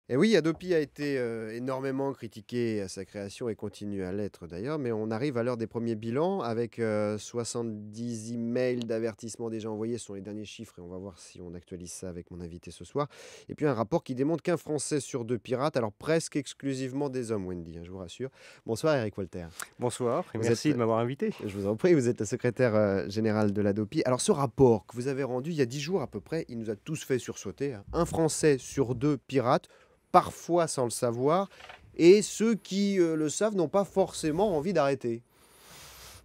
Et oui, Adopi a été énormément critiqué à sa création et continue à l'être d'ailleurs, mais on arrive à l'heure des premiers bilans avec 70 emails d'avertissement déjà envoyés, ce sont les derniers chiffres et on va voir si on actualise ça avec mon invité ce soir. Et puis un rapport qui démontre qu'un Français sur deux pirate, alors presque exclusivement des hommes, Wendy, hein, je vous rassure. Bonsoir Eric Walter. Bonsoir et Vous merci êtes, de m'avoir invité. je vous en prie, vous êtes le secrétaire général de l'Adopi. Alors ce rapport que vous avez rendu il y a 10 jours à peu près, il nous a tous fait sursauter, hein. Un Français sur deux pirate, parfois sans le savoir, et ceux qui le savent n'ont pas forcément envie d'arrêter.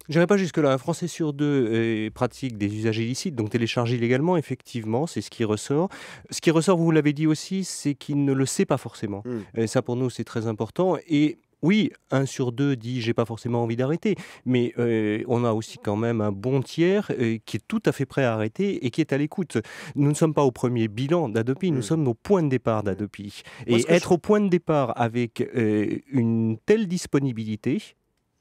J'irai pas jusque-là. Un Français sur deux pratique des usages illicites, donc télécharge illégalement, effectivement, c'est ce qui ressort. Ce qui ressort, vous l'avez dit aussi, c'est qu'il ne le sait pas forcément. Hmm. Et ça, pour nous, c'est très important. Et oui, un sur deux dit j'ai pas forcément envie d'arrêter, mais on a aussi quand même un bon tiers qui est tout à fait prêt à arrêter et qui est à l'écoute. Nous ne sommes pas au premier bilan d'Adopi, nous Hmm. sommes au point de départ Hmm. d'Adopi. Moi, Et être au point de départ avec une telle disponibilité,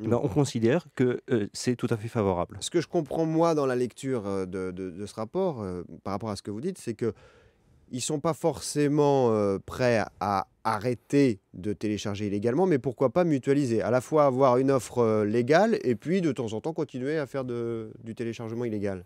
ben, on considère que c'est tout à fait favorable. ce que je comprends moi dans la lecture de ce rapport, par rapport à ce que vous dites, c'est que ils sont pas forcément prêts à arrêter de télécharger illégalement, mais pourquoi pas mutualiser, à la fois avoir une offre légale et puis de temps en temps continuer à faire du téléchargement illégal.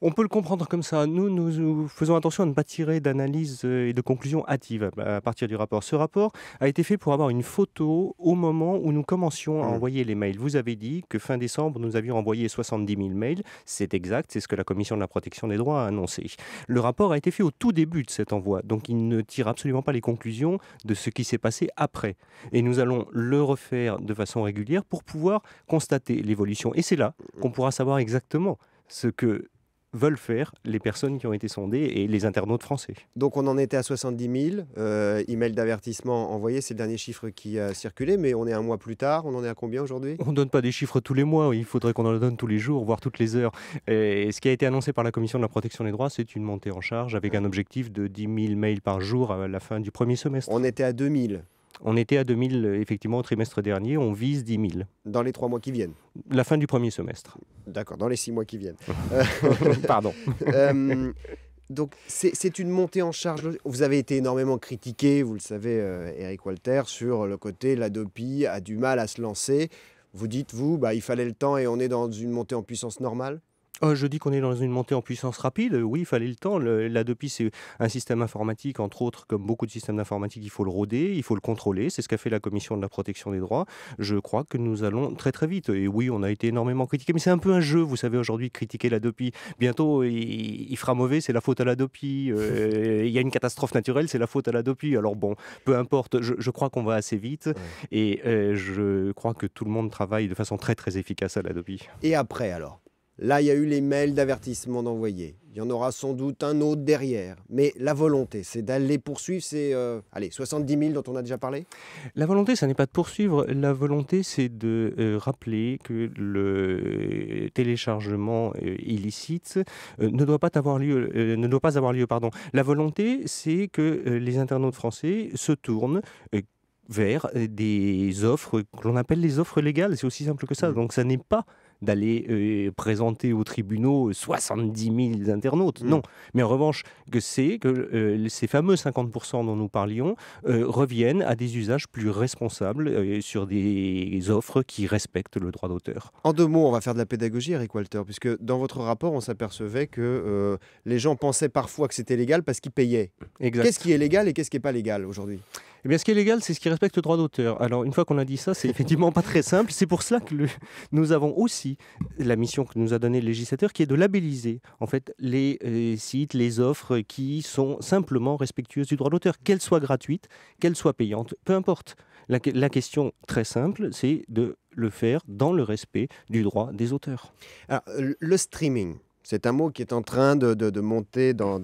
On peut le comprendre comme ça. Nous faisons attention à ne pas tirer d'analyse et de conclusions hâtives à partir du rapport. Ce rapport a été fait pour avoir une photo au moment où nous commencions à Hmm. envoyer les mails. Vous avez dit que fin décembre, nous avions envoyé 70 000 mails. C'est exact, c'est ce que la Commission de la protection des droits a annoncé. Le rapport a été fait au tout début de cet envoi, donc il ne tire absolument pas les conclusions de ce qui s'est passé après. Et nous allons le refaire de façon régulière pour pouvoir constater l'évolution. Et c'est là qu'on pourra savoir exactement ce que veulent faire les personnes qui ont été sondées et les internautes français. Donc on en était à 70 000 emails d'avertissement envoyés, c'est le dernier chiffre qui a circulé, mais on est un mois plus tard, on en est à combien aujourd'hui? On ne donne pas des chiffres tous les mois, il faudrait qu'on en donne tous les jours, voire toutes les heures. Et ce qui a été annoncé par la Commission de la protection des droits, c'est une montée en charge avec un objectif de 10 000 mails par jour à la fin du premier semestre. On était à 2 000 On était à 2 000 effectivement au trimestre dernier, on vise 10 000. dans les 3 mois qui viennent. La fin du premier semestre. D'accord, dans les 6 mois qui viennent. Pardon. Euh, donc c'est une montée en charge. Vous avez été énormément critiqué, vous le savez, Eric Walter, sur le côté l'Adopi a du mal à se lancer. Vous dites, vous, bah, il fallait le temps et on est dans une montée en puissance normale? Je dis qu'on est dans une montée en puissance rapide. Oui, il fallait le temps. L'Adopi, c'est un système informatique, entre autres, comme beaucoup de systèmes d'informatique, il faut le roder, il faut le contrôler. C'est ce qu'a fait la Commission de la protection des droits. Je crois que nous allons très très vite. Et oui, on a été énormément critiqué, mais c'est un peu un jeu, vous savez, aujourd'hui, de critiquer l'Adopi. Bientôt, il fera mauvais, c'est la faute à l'Adopi. Il y a une catastrophe naturelle, c'est la faute à l'Adopi. Alors bon, peu importe, je crois qu'on va assez vite. Ouais. Et je crois que tout le monde travaille de façon très très efficace à l'Adopi. Et après, alors? Là, il y a eu les mails d'avertissement d'envoyer. Il y en aura sans doute un autre derrière. Mais la volonté, c'est d'aller poursuivre ces allez, 70 000 dont on a déjà parlé? La volonté, ça n'est pas de poursuivre. La volonté, c'est de rappeler que le téléchargement illicite ne doit pas avoir lieu. Ne doit pas avoir lieu, pardon. La volonté, c'est que les internautes français se tournent vers des offres que l'on appelle les offres légales. C'est aussi simple que ça. Mm. Donc, ça n'est pas d'aller présenter aux tribunaux 70 000 internautes. Mm. Non. Mais en revanche, que c'est que ces fameux 50% dont nous parlions reviennent à des usages plus responsables sur des offres qui respectent le droit d'auteur. En 2 mots, on va faire de la pédagogie, Eric Walter, puisque dans votre rapport, on s'apercevait que les gens pensaient parfois que c'était légal parce qu'ils payaient. Exact. Qu'est-ce qui est légal et qu'est-ce qui n'est pas légal aujourd'hui? Eh bien, ce qui est légal, c'est ce qui respecte le droit d'auteur. Alors, une fois qu'on a dit ça, c'est effectivement pas très simple. C'est pour cela que nous avons aussi la mission que nous a donnée le législateur, qui est de labelliser en fait les sites, les offres qui sont simplement respectueuses du droit d'auteur, qu'elles soient gratuites, qu'elles soient payantes, peu importe. La question très simple, c'est de le faire dans le respect du droit des auteurs. Alors, le streaming, c'est un mot qui est en train de monter dans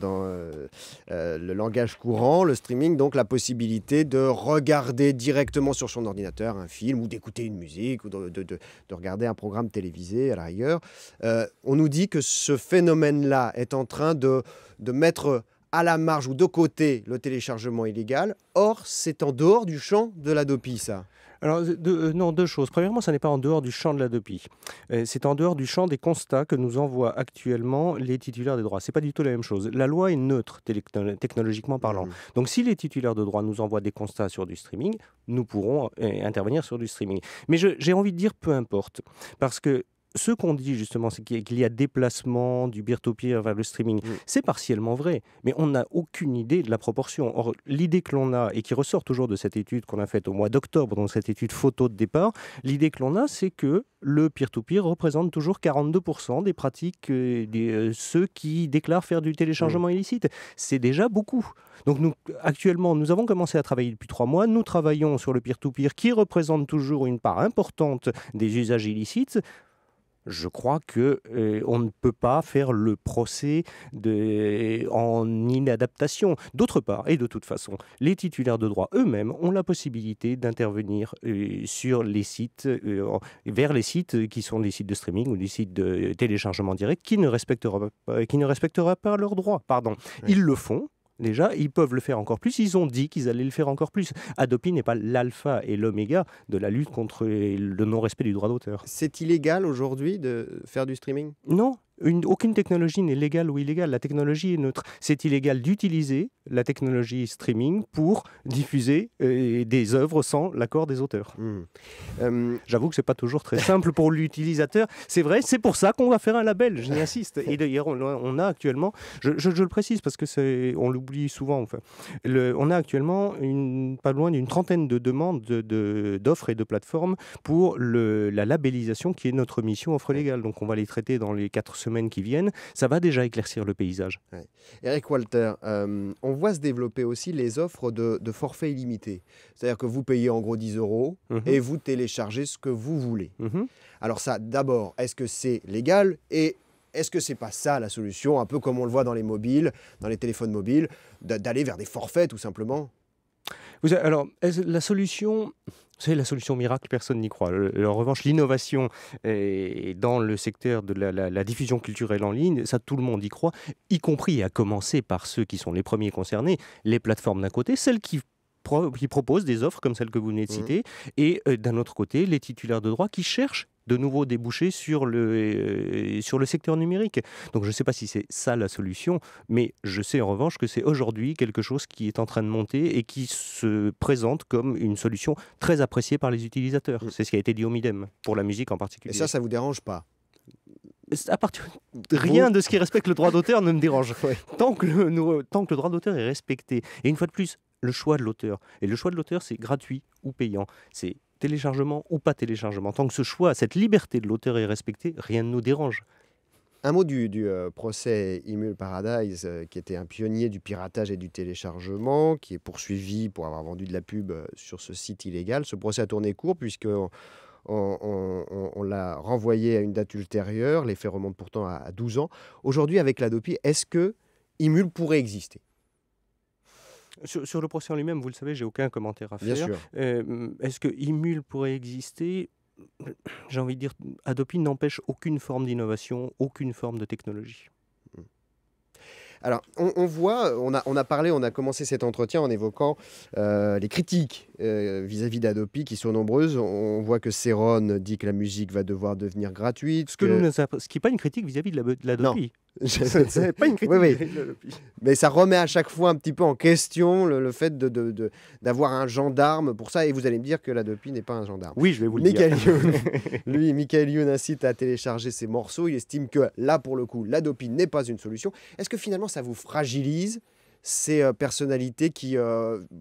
le langage courant. Le streaming, donc la possibilité de regarder directement sur son ordinateur un film ou d'écouter une musique ou de regarder un programme télévisé à la rigueur. On nous dit que ce phénomène-là est en train de mettre à la marge ou de côté le téléchargement illégal. Or, c'est en dehors du champ de l'Hadopi, ça. Alors, non, deux choses. Premièrement, ça n'est pas en dehors du champ de l'Hadopi. C'est en dehors du champ des constats que nous envoient actuellement les titulaires des droits. C'est pas du tout la même chose. La loi est neutre, technologiquement parlant. Mhm. Donc, si les titulaires de droits nous envoient des constats sur du streaming, nous pourrons intervenir sur du streaming. Mais j'ai envie de dire peu importe. Parce que ce qu'on dit justement, c'est qu'il y a déplacement du peer-to-peer vers le streaming. Mm. C'est partiellement vrai, mais on n'a aucune idée de la proportion. Or, l'idée que l'on a, et qui ressort toujours de cette étude qu'on a faite au mois d'octobre, dans cette étude photo de départ, l'idée que l'on a, c'est que le peer-to-peer représente toujours 42% des pratiques, ceux qui déclarent faire du téléchargement illicite. C'est déjà beaucoup. Donc nous, actuellement, nous avons commencé à travailler depuis 3 mois. Nous travaillons sur le peer-to-peer qui représente toujours une part importante des usages illicites. Je crois que on ne peut pas faire le procès en inadaptation. D'autre part, et de toute façon, les titulaires de droits eux-mêmes ont la possibilité d'intervenir sur les sites, vers les sites qui sont des sites de streaming ou des sites de téléchargement direct qui ne respecteraient pas leurs droits. Pardon. Oui. Ils le font. Déjà, ils peuvent le faire encore plus. Ils ont dit qu'ils allaient le faire encore plus. Hadopi n'est pas l'alpha et l'oméga de la lutte contre le non-respect du droit d'auteur. C'est illégal aujourd'hui de faire du streaming? Non, aucune technologie n'est légale ou illégale. La technologie est neutre. C'est illégal d'utiliser la technologie streaming pour diffuser des œuvres sans l'accord des auteurs. J'avoue que c'est pas toujours très simple pour l'utilisateur. C'est vrai, c'est pour ça qu'on va faire un label, j'y insiste. Et d'ailleurs, on a actuellement, je le précise parce que on l'oublie souvent, enfin, on a actuellement pas loin d'une trentaine de demandes d'offres et de plateformes pour la labellisation qui est notre mission offre légale. Donc on va les traiter dans les 4 semaines qui viennent. Ça va déjà éclaircir le paysage. Ouais. Eric Walter, on voit se développer aussi les offres de forfait illimité. C'est-à-dire que vous payez en gros 10 € et vous téléchargez ce que vous voulez. Alors ça, d'abord, est-ce que c'est légal et est-ce que c'est pas ça la solution, un peu comme on le voit dans les mobiles, dans les téléphones mobiles, d'aller vers des forfaits tout simplement? Alors, la solution, c'est la solution miracle, personne n'y croit. En revanche, l'innovation dans le secteur de la diffusion culturelle en ligne, ça tout le monde y croit, y compris à commencer par ceux qui sont les premiers concernés, les plateformes d'un côté, celles qui proposent des offres comme celles que vous venez de citer, et d'un autre côté, les titulaires de droits qui cherchent de nouveaux débouchés sur le secteur numérique. Donc je ne sais pas si c'est ça la solution, mais je sais en revanche que c'est aujourd'hui quelque chose qui est en train de monter et qui se présente comme une solution très appréciée par les utilisateurs. C'est ce qui a été dit au Midem, pour la musique en particulier. Et ça vous dérange pas? À partir rien de ce qui respecte le droit d'auteur ne me dérange. Ouais. Tant que le droit d'auteur est respecté. Et une fois de plus, le choix de l'auteur. Et le choix de l'auteur, c'est gratuit ou payant. C'est téléchargement ou pas téléchargement. Tant que ce choix, cette liberté de l'auteur est respectée, rien ne nous dérange. Un mot du procès Imul Paradise, qui était un pionnier du piratage et du téléchargement, qui est poursuivi pour avoir vendu de la pub sur ce site illégal. Ce procès a tourné court puisque on l'a renvoyé à une date ultérieure. Les faits remontent pourtant à 12 ans. Aujourd'hui, avec l'Hadopi, est-ce que Imul pourrait exister? Sur le procès en lui-même, vous le savez, j'ai aucun commentaire à faire. Bien sûr. Est-ce que Imul pourrait exister? J'ai envie de dire, Hadopi n'empêche aucune forme d'innovation, aucune forme de technologie. Alors, on voit, on a commencé cet entretien en évoquant les critiques vis-à-vis d'Hadopi qui sont nombreuses. On voit que Céron dit que la musique va devoir devenir gratuite. Ce qui n'est pas une critique vis-à-vis de l'Hadopi. C'est pas une critique vis-à-vis de l'Hadopi. Mais ça remet à chaque fois un petit peu en question le fait d'avoir un gendarme pour ça. Et vous allez me dire que l'Hadopi n'est pas un gendarme. Oui, je vais vous le dire. Michael Youn incite à télécharger ses morceaux. Il estime que là, pour le coup, l'Hadopi n'est pas une solution. Est-ce que finalement, ça vous fragilise ces personnalités qui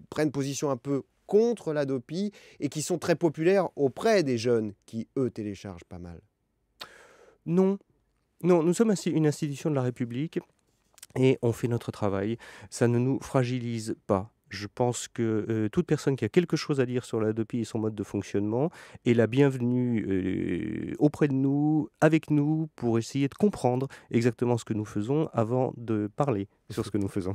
prennent position un peu contre l'Hadopi et qui sont très populaires auprès des jeunes qui, eux, téléchargent pas mal? Non. Non, nous sommes une institution de la République et on fait notre travail. Ça ne nous fragilise pas. Je pense que toute personne qui a quelque chose à dire sur l'Hadopi et son mode de fonctionnement est la bienvenue auprès de nous, avec nous, pour essayer de comprendre exactement ce que nous faisons avant de parler sur ce que nous faisons.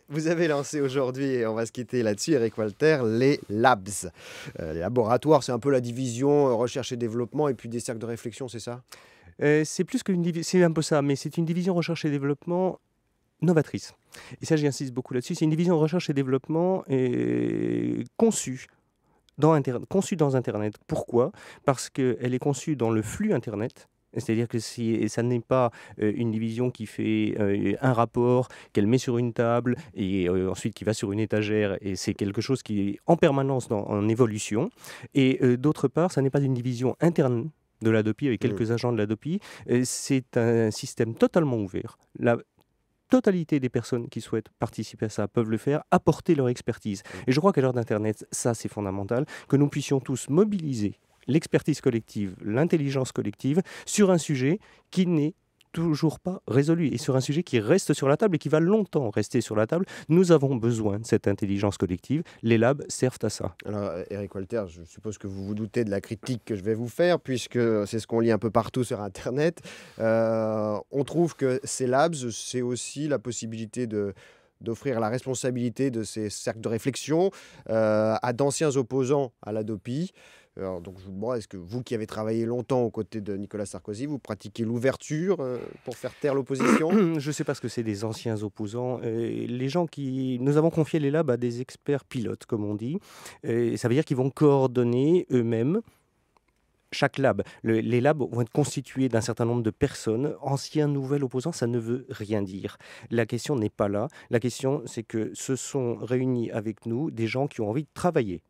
Vous avez lancé aujourd'hui, et on va se quitter là-dessus, Eric Walter, les labs. Les laboratoires, c'est un peu la division recherche et développement et puis des cercles de réflexion, c'est ça? C'est plus qu'une division, c'est un peu ça, mais c'est une division recherche et développement novatrice. Et ça, j'insiste beaucoup là-dessus, c'est une division recherche et développement conçue conçue dans Internet. Pourquoi? Parce qu'elle est conçue dans le flux Internet. C'est-à-dire que ça n'est pas une division qui fait un rapport, qu'elle met sur une table et ensuite qui va sur une étagère, et c'est quelque chose qui est en permanence en évolution. Et d'autre part, ça n'est pas une division interne de l'Hadopi avec quelques agents de l'Hadopi, c'est un système totalement ouvert. La totalité des personnes qui souhaitent participer à ça peuvent le faire, apporter leur expertise. Et je crois qu'à l'heure d'Internet, ça c'est fondamental, que nous puissions tous mobiliser l'expertise collective, l'intelligence collective sur un sujet qui n'est toujours pas résolu et sur un sujet qui reste sur la table et qui va longtemps rester sur la table. Nous avons besoin de cette intelligence collective. Les labs servent à ça. Alors, Eric Walter, je suppose que vous vous doutez de la critique que je vais vous faire, puisque c'est ce qu'on lit un peu partout sur Internet. On trouve que ces labs, c'est aussi la possibilité d'offrir la responsabilité de ces cercles de réflexion à d'anciens opposants à l'Hadopi. Alors, donc, je vous demande, est-ce que vous qui avez travaillé longtemps aux côtés de Nicolas Sarkozy, vous pratiquez l'ouverture pour faire taire l'opposition? Je ne sais pas ce que c'est des anciens opposants. Les gens nous avons confié les labs à des experts pilotes, comme on dit. Ça veut dire qu'ils vont coordonner eux-mêmes chaque lab. Les labs vont être constitués d'un certain nombre de personnes. Anciens, nouvel opposants, ça ne veut rien dire. La question n'est pas là. La question, c'est que se sont réunis avec nous des gens qui ont envie de travailler.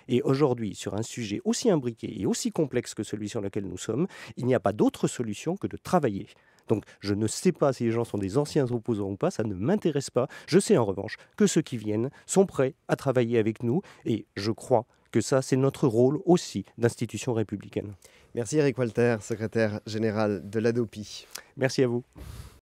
Et aujourd'hui, sur un sujet aussi imbriqué et aussi complexe que celui sur lequel nous sommes, il n'y a pas d'autre solution que de travailler. Donc, je ne sais pas si les gens sont des anciens opposants ou pas, ça ne m'intéresse pas. Je sais en revanche que ceux qui viennent sont prêts à travailler avec nous, et je crois que ça, c'est notre rôle aussi d'institution républicaine. Merci Eric Walter, secrétaire général de l'Hadopi. Merci à vous.